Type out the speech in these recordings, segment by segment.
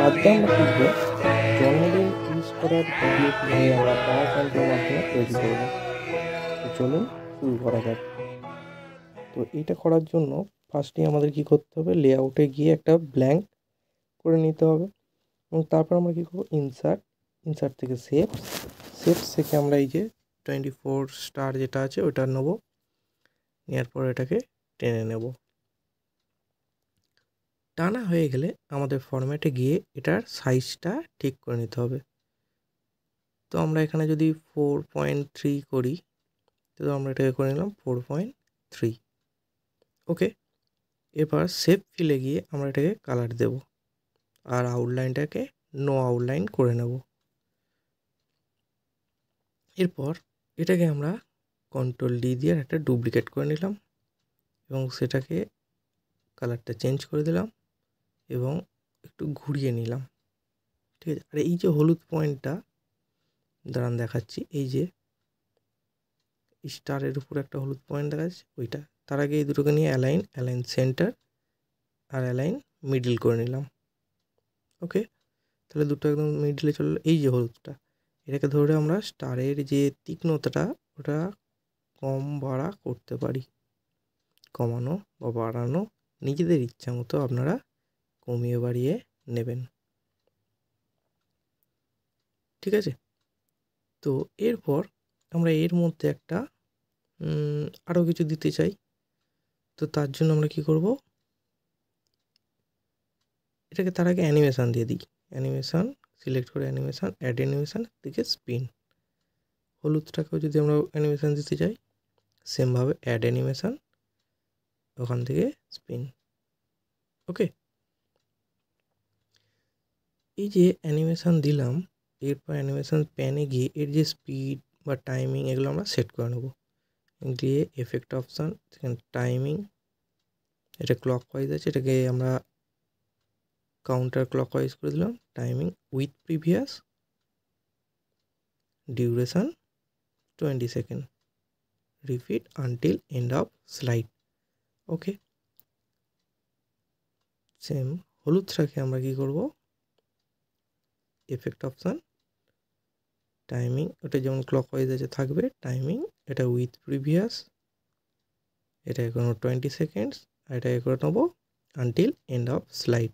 আজকে আমরা শিখব জন্মদিন উইশ করার ভিডিও কীভাবে আমরা পাওয়ার পয়েন্টের মাধ্যমে তৈরি করব। তো চলুন শুরু করা যাক। তো এটা করার জন্য ফার্স্টে আমাদের কি করতে হবে, লেআউটে গিয়ে একটা ব্ল্যাঙ্ক করে নিতে হবে এবং তারপর আমরা কী করবো, ইনসার্ট থেকে শেপস থেকে আমরা এই যে 24 স্টার যেটা আছে ওটা নেবো, নেওয়ার পর এটাকে টেনে নেব। টানা হয়ে গেলে আমাদের ফরম্যাটে গিয়ে এটার সাইজটা ঠিক করে নিতে হবে। তো আমরা এখানে যদি 4.3 করি, তো আমরা এটাকে করে নিলাম 4.3। ওকে, এবার শেপ ফিলে গিয়ে আমরা এটাকে কালার দেব আর আউটলাইনটাকে নো আউটলাইন করে নেব। এরপর এটাকে আমরা কন্ট্রোল ডি দিয়ে একটা ডুপ্লিকেট করে নিলাম এবং সেটাকে কালারটা চেঞ্জ করে দিলাম এবং একটু ঘুরিয়ে নিলাম। ঠিক আছে, আর এই যে হলুদ পয়েন্টটা দাঁড়ান দেখাচ্ছি, এই যে স্টারের উপর একটা হলুদ পয়েন্ট দেখা যাচ্ছে ওইটা, তার আগে এই দুটোকে নিয়ে অ্যালাইন সেন্টার আর অ্যালাইন মিডল করে নিলাম। ওকে, তাহলে দুটো একদম মিডলে চললো। এই যে হলুদটা, এটাকে ধরে আমরা স্টারের যে তীক্ষ্ণতাটা ওটা কম বাড়া করতে পারি, কমানো বা বাড়ানো নিজেদের ইচ্ছা মতো আপনারা কমিয়ে বাড়িয়ে নেবেন। ঠিক আছে, তো এরপর আমরা এর মধ্যে একটা আরও কিছু দিতে চাই। তো তার জন্য আমরা কি করব, এটাকে তার আগে অ্যানিমেশান দিয়ে দিই। অ্যানিমেশান সিলেক্ট করে অ্যানিমেশান, অ্যাড অ্যানিমেশান থেকে স্পিন। হলুদটাকেও যদি আমরা অ্যানিমেশান দিতে চাই, সেমভাবে অ্যাড অ্যানিমেশান, ওখান থেকে স্পিন। ওকে, এই যে অ্যানিমেশান দিলাম, এরপর অ্যানিমেশান প্যানে গিয়ে এর যে স্পিড বা টাইমিং এগুলো আমরা সেট করে নেব। দিয়ে এফেক্ট অপশান, সেখানে টাইমিং, এটা ক্লকওয়াইজ আছে, এটাকে আমরা কাউন্টার ক্লকওয়াইজ করে দিলাম। Timing with previous, duration 20 second, repeat until end of slide. Okay, same হলুদটাকে আমরা কি করব, এফেক্ট অপশান, টাইমিং, ওটা যেমন ক্লকওয়াইজ আছে থাকবে টাইমিং, এটা উইথ প্রিভিয়াস, এটা এখনো 20 সেকেন্ডস, আর এটা করে নেবো আনটিল এন্ড অফ স্লাইড।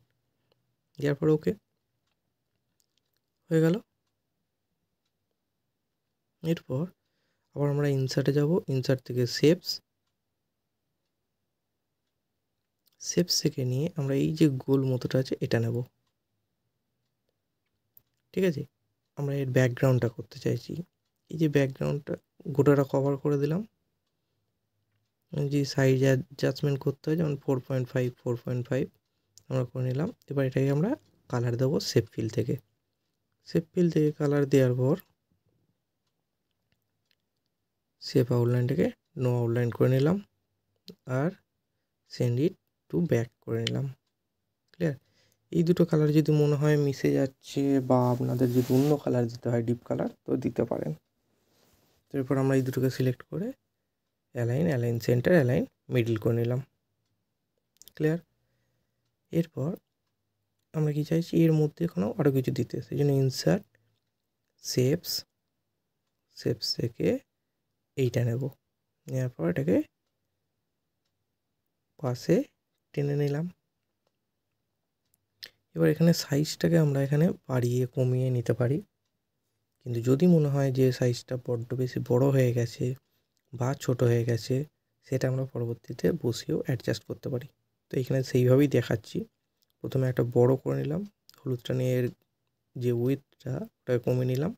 যার পর ওকে হয়ে গেল। এরপর আবার আমরা ইনসার্টে যাব, ইনসার্ট থেকে শেপস থেকে নিয়ে আমরা এই যে গোল মতোটা আছে এটা নেব। ঠিক আছে, আমরা এর ব্যাকগ্রাউন্ডটা করতে চাইছি, এই যে ব্যাকগ্রাউন্ডটা গোটাটা কভার করে দিলাম। যে সাইজ অ্যাডজাস্টমেন্ট করতে হয়, যেমন 4.5 আমরা করে নিলাম। এবার এটাকে আমরা কালার দেবো শেপ ফিল থেকে। শেপ ফিল থেকে কালার দেওয়ার পর শেপ আউটলাইনটাকে নো আউটলাইন করে নিলাম আর সেন্ড ইট টু ব্যাক করে নিলাম। ক্লিয়ার, এই দুটো কালার যদি মনে হয় মিশে যাচ্ছে বা আপনাদের যদি অন্য কালার দিতে হয় ডিপ কালার, তো দিতে পারেন। তো এরপর আমরা এই দুটোকে সিলেক্ট করে অ্যালাইন সেন্টার, অ্যালাইন মিডল করে নিলাম। ক্লিয়ার, এরপর আমরা কি চাইছি, এর মধ্যে এখানেও আরও কিছু দিতে, সেই জন্য ইনসার্ট শেপস থেকে এইটা নেব, নেওয়ার পর এটাকে পাশে টেনে নিলাম। এবার এখানে সাইজটাকে আমরা এখানে বাড়িয়ে কমিয়ে নিতে পারি, কিন্তু যদি মনে হয় যে সাইজটা বড্ড বেশি বড় হয়ে গেছে বা ছোট হয়ে গেছে, সেটা আমরা পরবর্তীতে বসিয়েও অ্যাডজাস্ট করতে পারি। তো এখানে সেইভাবেই দেখাচ্ছি। প্রথমে একটা বড় করে নিলাম, হলুদটা নিয়ে এর যে উইথটা ওটা কমিয়ে নিলাম।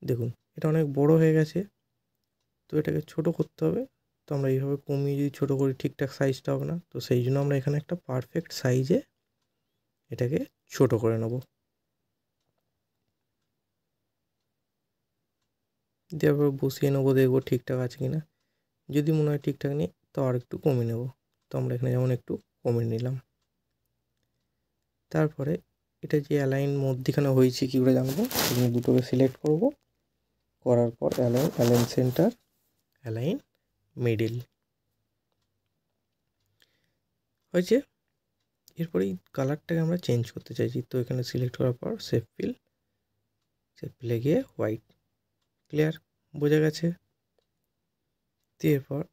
দেখুন এটা অনেক বড় হয়ে গেছে, তো এটাকে ছোট করতে হবে। তো আমরা এইভাবে কমিয়ে যদি ছোটো করি ঠিকঠাক সাইজটা হবে না, তো সেই জন্য আমরা এখানে একটা পারফেক্ট সাইজে এটাকে ছোট করে নেব। দিয়ে আবার বসিয়ে নেবো, দেখবো ঠিকঠাক আছে কিনা। যদি মনে হয় ঠিকঠাক নেই তো আর একটু কমিয়ে নেব। তো আমরা এখানে যেমন একটু কমিয়ে নিলাম। তারপরে এটা যে অ্যালাইন মধ্যিখানে হয়েছে কী করে জানবো, এখানে দুটোকে সিলেক্ট করব, করার পর অ্যালাইন সেন্টার, অ্যালাইন মিডিল হয়েছে। এরপরে এই কালারটাকে আমরা চেঞ্জ করতে চাইছি, তো এখানে সিলেক্ট করার পর শেপ ফিলে গিয়ে হোয়াইট। ক্লিয়ার? বোঝা গেছে? তো এরপর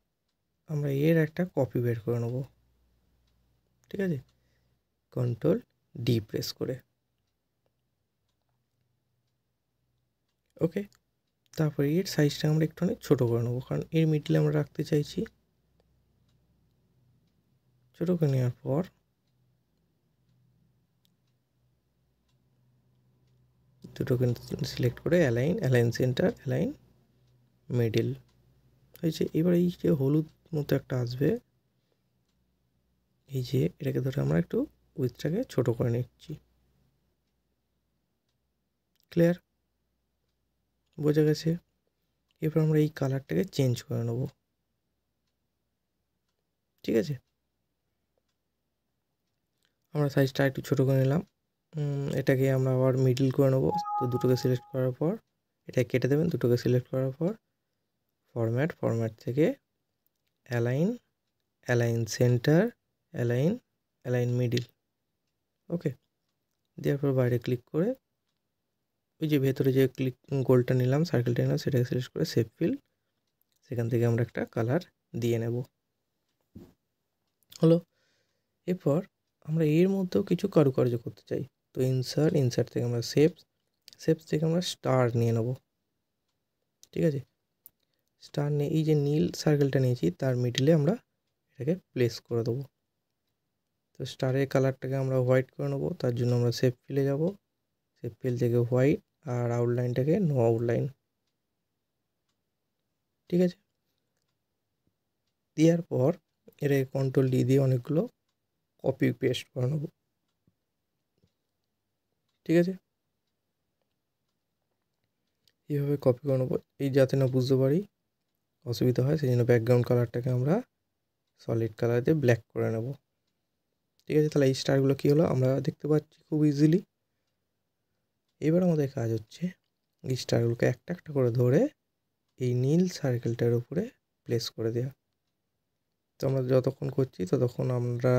আমরা এর একটা কপি বের করে নেব, ঠিক আছে, কন্ট্রোল ডি প্রেস করে। ওকে, তারপরে এর সাইজটা আমরা একটুখানি ছোটো করে নেবো, কারণ এর মিডলে আমরা রাখতে চাইছি। ছোটো করে নেওয়ার পর দুটোকে সিলেক্ট করে অ্যালাইন সেন্টার, অ্যালাইন মিডিল হয়েছে। এবার এই যে হলুদ মতো একটা আসবে, এই যে এটাকে ধরে আমরা একটু উইথটাকে ছোটো করে নিচ্ছি। ক্লিয়ার? বোঝা গেছে? এরপর আমরা এই কালারটাকে চেঞ্জ করে নেব, ঠিক আছে। আমরা সাইজটা একটু ছোটো করে নিলাম, এটাকে আমরা আবার মিডল করে নেবো। তো দুটোকে সিলেক্ট করার পর এটা কেটে দেবেন, দুটোকে সিলেক্ট করার পর ফরম্যাট থেকে অ্যালাইন সেন্টার, অ্যালাইন মিডিল। ওকে, দেওয়ার পর বাইরে ক্লিক করে ওই যে ভেতরে যে গোলটা নিলাম, সার্কেলটা নিলাম, সেটাকে সিলেক্ট করে শেপ ফিল, সেখান থেকে আমরা একটা কালার দিয়ে নেব। হলো। এরপর আমরা এর মধ্যেও কিছু কারুকার্য করতে চাই, তো ইনসার্ট থেকে আমরা শেপস থেকে আমরা স্টার নিয়ে নেব, ঠিক আছে। স্টার নিয়ে এই যে নীল সার্কেলটা নিয়েছি তার মিডিলে আমরা এটাকে প্লেস করে দেবো। তো স্টারের কালারটাকে আমরা হোয়াইট করে নেবো, তার জন্য আমরা শেপ ফিলে যাব, শেপ ফিল থেকে হোয়াইট, আর আউটলাইনটাকে নো আউটলাইন, ঠিক আছে। দেওয়ার পর এটাকে কন্ট্রোল ডি দিয়ে অনেকগুলো কপি পেস্ট করে নেবো, ঠিক আছে। এইভাবে কপি করে নেবো, এই যাতে না বুঝতে পারি অসুবিধা হয়, সেই জন্য ব্যাকগ্রাউন্ড কালারটাকে আমরা সলিড কালার দিয়ে ব্ল্যাক করে নেব, ঠিক আছে। তাহলে এই স্টারগুলো কী হলো আমরা দেখতে পাচ্ছি খুব ইজিলি। এবার আমাদের কাজ হচ্ছে এই স্টারগুলোকে একটা একটা করে ধরে এই নীল সার্কেলটার উপরে প্লেস করে দেওয়া। তো আমরা যতক্ষণ করছি ততক্ষণ আমরা,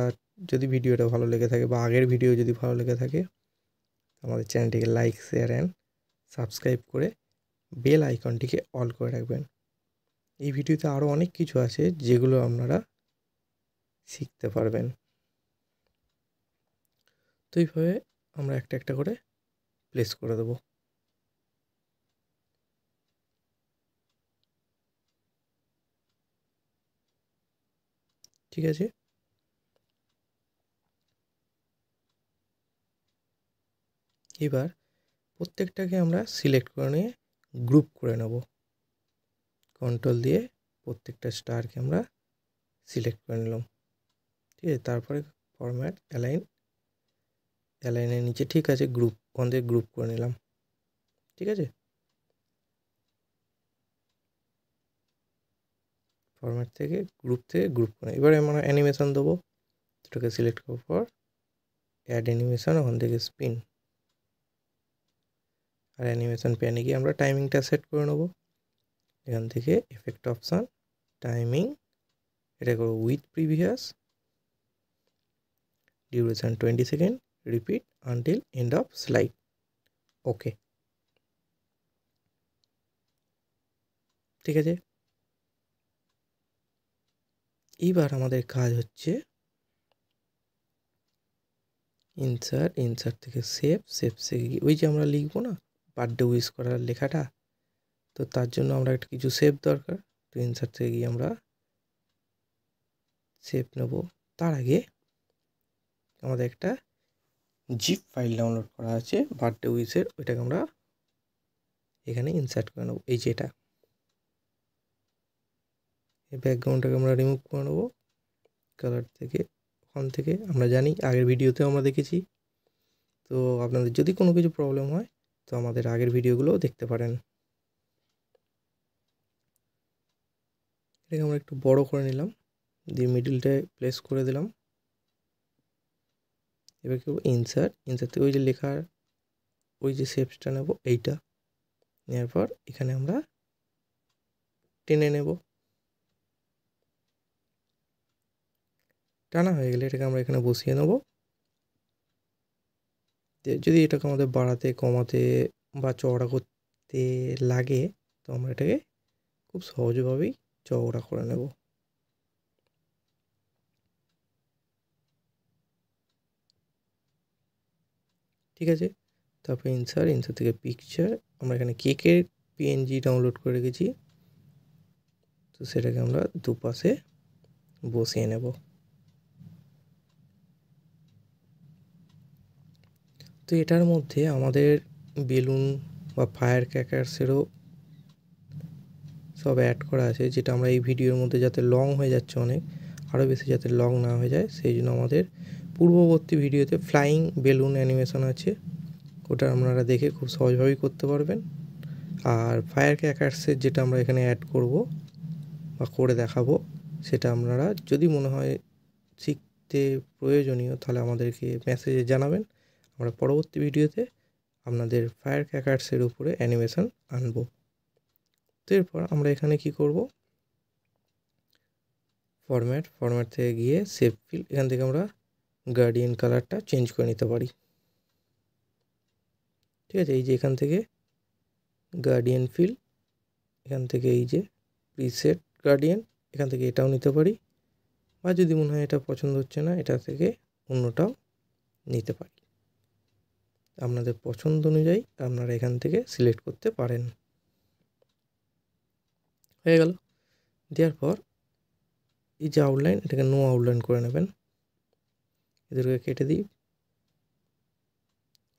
যদি ভিডিওটা ভালো লেগে থাকে বা আগের ভিডিও যদি ভালো লেগে থাকে, আমাদের চ্যানেলটিকে লাইক, শেয়ার অ্যান্ড সাবস্ক্রাইব করে বেল আইকনটিকে অল করে রাখবেন। এই ভিডিওতে আরও অনেক কিছু আছে যেগুলো আপনারা শিখতে পারবেন। তো এইভাবে আমরা একটা একটা করে প্লেস করে দেবো, ঠিক আছে। এবার প্রত্যেকটাকে আমরা সিলেক্ট করে নিয়ে গ্রুপ করে নেব, কন্ট্রোল দিয়ে প্রত্যেকটা স্টারকে আমরা সিলেক্ট করে নিলাম, ঠিক আছে। তারপরে ফরম্যাট অ্যালাইনের নিচে, ঠিক আছে, গ্রুপ ওখান থেকে গ্রুপ করে নিলাম, ঠিক আছে। ফরম্যাট থেকে গ্রুপ করে এবারে আমরা অ্যানিমেশন দেবো, এটাকে সিলেক্ট করার পর অ্যাড অ্যানিমেশন, ওখান থেকে স্পিন, আর অ্যানিমেশন প্যানে গিয়ে আমরা টাইমিংটা সেট করে নেব। এখান থেকে এফেক্ট অপশান, টাইমিং, এটা করবো with previous, duration 20 second, repeat until end of slide. Okay, ঠিক আছে। এইবার আমাদের কাজ হচ্ছে ইনসার্ট থেকে সেভ থেকে ওই যে আমরা লিখবো না বার্থডে উইশ করার লেখাটা, তো তার জন্য আমরা একটা কিছু সেভ দরকার। তো ইনসার্ট থেকে গিয়ে আমরা সেভ নেব। তার আগে আমাদের একটা জিপ ফাইল ডাউনলোড করা আছে বার্থডে উইশের, ওইটাকে আমরা এখানে ইনসার্ট করে নেবো। এই যে এটা, এই ব্যাকগ্রাউন্ডটাকে আমরা রিমুভ করে নেবো কালার থেকে। ওখান থেকে আমরা জানি আগের ভিডিওতেও আমরা দেখেছি, তো আপনাদের যদি কোনো কিছু প্রবলেম হয় তো আমাদের আগের ভিডিওগুলোও দেখতে পারেন। এটাকে আমরা একটু বড় করে নিলাম, দিয়ে মিডিলটায় প্লেস করে দিলাম। এবার কি ইনসার্ট থেকে ওই যে লেখার ওই যে শেপসটা নেব, এইটা নেওয়ার পর এখানে আমরা টেনে নেব। টানা হয়ে গেলে এটাকে আমরা এখানে বসিয়ে নেব। যদি এটাকে আমাদের বাড়াতে কমাতে বা চওড়া করতে লাগে, তো আমরা এটাকে খুব সহজভাবেই চওড়া করে নেব। ঠিক আছে, তারপরে ইনসার্ট থেকে পিকচার, আমরা এখানে কেকের পিএনজি ডাউনলোড করে রেখেছি, তো সেটাকে আমরা দুপাশে বসিয়ে নেব। তো এটার মধ্যে আমাদের বেলুন বা ফায়ার ক্র্যাকার্সেরও সব অ্যাড করা আছে, যেটা আমরা এই ভিডিওর মধ্যে যাতে লং হয়ে যাচ্ছে অনেক, আরও বেশি যাতে লং না হয়ে যায়, সেই জন্য আমাদের পূর্ববর্তী ভিডিওতে ফ্লাইং বেলুন অ্যানিমেশন আছে, ওটা আপনারা দেখে খুব সহজভাবেই করতে পারবেন। আর ফায়ার ক্র্যাকার্সের যেটা আমরা এখানে অ্যাড করব বা করে দেখাবো, সেটা আপনারা যদি মনে হয় শিখতে প্রয়োজনীয়, তাহলে আমাদেরকে মেসেজে জানাবেন, আমরা পরবর্তী ভিডিওতে আপনাদের ফায়ার ক্র্যাকার্সের উপরে অ্যানিমেশন আনবো। তো এরপর আমরা এখানে কি করব, ফরম্যাট থেকে গিয়ে শেপ ফিল, এখান থেকে আমরা গার্ডিয়ান কালারটা চেঞ্জ করে নিতে পারি। ঠিক আছে, এই যে এখান থেকে গার্ডিয়ান ফিল, এখান থেকে এই যে প্রিসেট গার্ডিয়ান, এখান থেকে এটাও নিতে পারি, বা যদি মনে হয় এটা পছন্দ হচ্ছে না, এটা থেকে অন্যটাও নিতে পারি। আপনাদের পছন্দ অনুযায়ী আপনারা এখান থেকে সিলেক্ট করতে পারেন। হয়ে গেল। দেওয়ার পর এই যে আউটলাইন, এটাকে নো আউটলাইন করে নেবেন, এদেরকে কেটে দিই।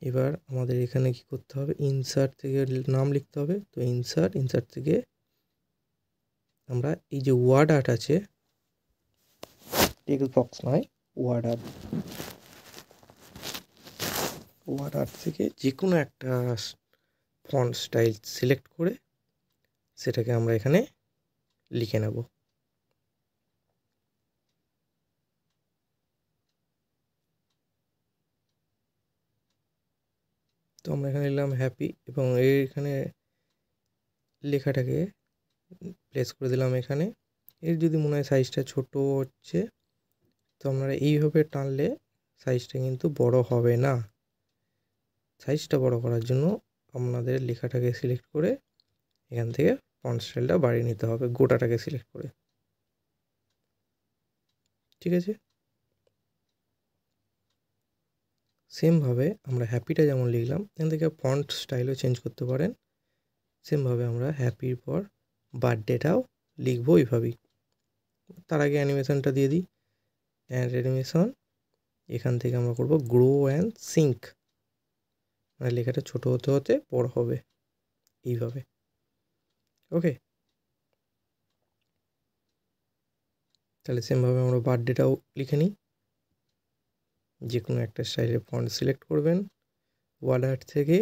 এবার আমাদের এখানে কি করতে হবে, ইনসার্ট থেকে নাম লিখতে হবে, তো ইনসার্ট থেকে আমরা এই যে ওয়ার্ড আর্ট আছে, টেক্সট বক্স নয়, ওয়ার্ড আর্ট থেকে যে কোনো একটা ফন্ট স্টাইল সিলেক্ট করে সেটাকে আমরা এখানে লিখে নেব। তো আমরা এখানে নিলাম হ্যাপি, এবং এখানে লেখাটাকে প্লেস করে দিলাম এখানে। এর যদি মনে হয় সাইজটা ছোট হচ্ছে, তো আপনারা এইভাবে টানলে সাইজটা কিন্তু বড় হবে না। সাইজটা বড় করার জন্য আপনাদের লেখাটাকে সিলেক্ট করে এখান থেকে ফন্ট স্টাইলটা বাড়িয়ে নিতে হবে, গোটাটাকে সিলেক্ট করে। ঠিক আছে, সেমভাবে আমরা হ্যাপিটা যেমন লিখলাম, এখান থেকে ফন্ট স্টাইলও চেঞ্জ করতে পারেন। সেমভাবে আমরা হ্যাপির পর বার্থডেটাও লিখবো এইভাবেই। তার আগে অ্যানিমেশনটা দিয়ে দিই, অ্যানিমেশন, এখান থেকে আমরা করব গ্রো অ্যান্ড সিঙ্ক, মানে লেখাটা ছোট হতে হতে বড় হবে এইভাবে। ওকে, তাহলে সেমভাবে আমরা বার্থডেটাও লিখে নিই। যে কোনো একটা স্টাইলের ফন্ট সিলেক্ট করবেন, ওয়ার্ড আর্ট থেকে,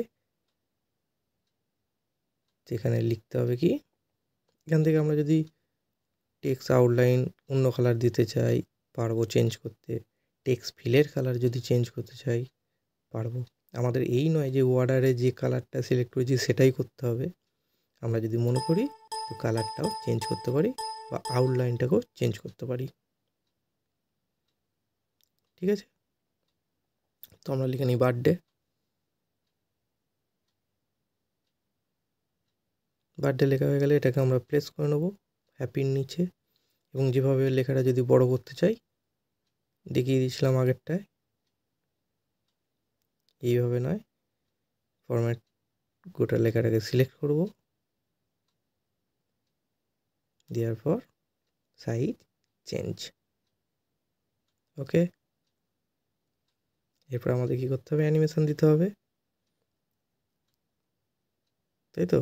যেখানে লিখতে হবে কি, এখান থেকে আমরা যদি টেক্সট আউটলাইন অন্য কালার দিতে চাই পারবো চেঞ্জ করতে, টেক্সট ফিলের কালার যদি চেঞ্জ করতে চাই পারবো। আমাদের এই নয় যে ওয়ার্ডারে যে কালারটা সিলেক্ট করেছি সেটাই করতে হবে, আমরা যদি মনে করি তো কালারটাও চেঞ্জ করতে পারি বা আউটলাইনটাকেও চেঞ্জ করতে পারি। ঠিক আছে, তো আমরা লিখে নিই বার্থডে লেখা হয়ে গেলে এটাকে আমরা প্লেস করে নেবো হ্যাপির নিচে, এবং যেভাবে লেখাটা যদি বড় করতে চাই দেখিয়ে দিয়েছিলাম আগেরটায়, এইভাবে নয়, ফরম্যাট গোটা লেখাটাকে সিলেক্ট করব, দেওয়ার পর সাইজ চেঞ্জ। ওকে, এরপর আমাদের কি করতে হবে, অ্যানিমেশন দিতে হবে, তাই তো।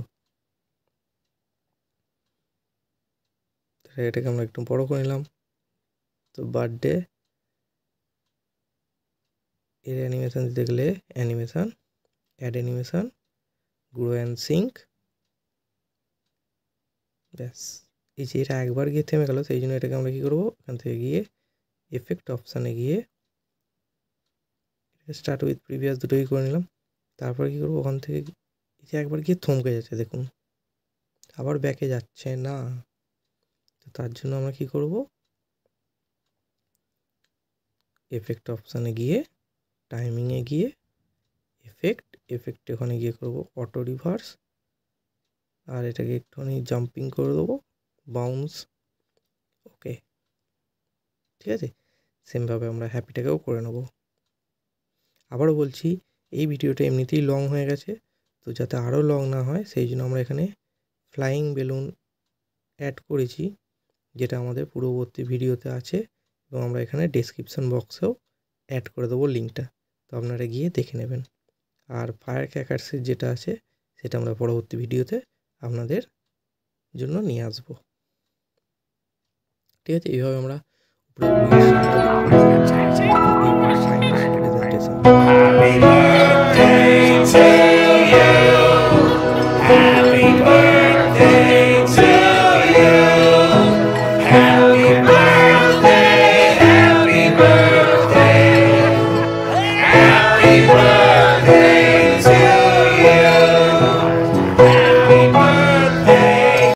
এটাকে আমরা একটু বড় করে নিলাম। তো বার্থডে এর অ্যানিমেশন দিতে গেলে animation, add animation, grow and sync, ব্যাস। এই যে এটা একবার গিয়ে থেমে গেল, সেই জন্য এটাকে আমরা কী করবো, এখান থেকে গিয়ে এফেক্ট অপশানে গিয়ে স্টার্ট উইথ প্রিভিয়াস দুটোই করে নিলাম। তারপরে কী করবো, ওখান থেকে এই যে একবার গিয়ে থমকে যাচ্ছে দেখুন, আবার ব্যাকে যাচ্ছে না, তো তার জন্য আমরা কী করব, এফেক্ট অপশানে গিয়ে টাইমিংয়ে গিয়ে এফেক্ট ওখানে গিয়ে করব অটো রিভার্স, আর এটাকে একটুখানি জাম্পিং করে দেবো, বাউন্স। ওকে, ঠিক আছে। সেমভাবে আমরা হ্যাপিটাকেও করে নেব। আবারও বলছি, এই ভিডিওটা এমনিতেই লং হয়ে গেছে, তো যাতে আরও লং না হয় সেই জন্য আমরা এখানে ফ্লাইং বেলুন অ্যাড করেছি, যেটা আমাদের পূর্ববর্তী ভিডিওতে আছে, এবং আমরা এখানে ডেসক্রিপশন বক্সেও অ্যাড করে দেবো লিঙ্কটা, তো আপনারা গিয়ে দেখে নেবেন। আর ফায়ার ক্র্যাকার্সের যেটা আছে সেটা আমরা পরবর্তী ভিডিওতে আপনাদের জন্য নিয়ে আসব, ঠিক আছে। এইভাবে আমরা Happy birthday to you. Happy birthday.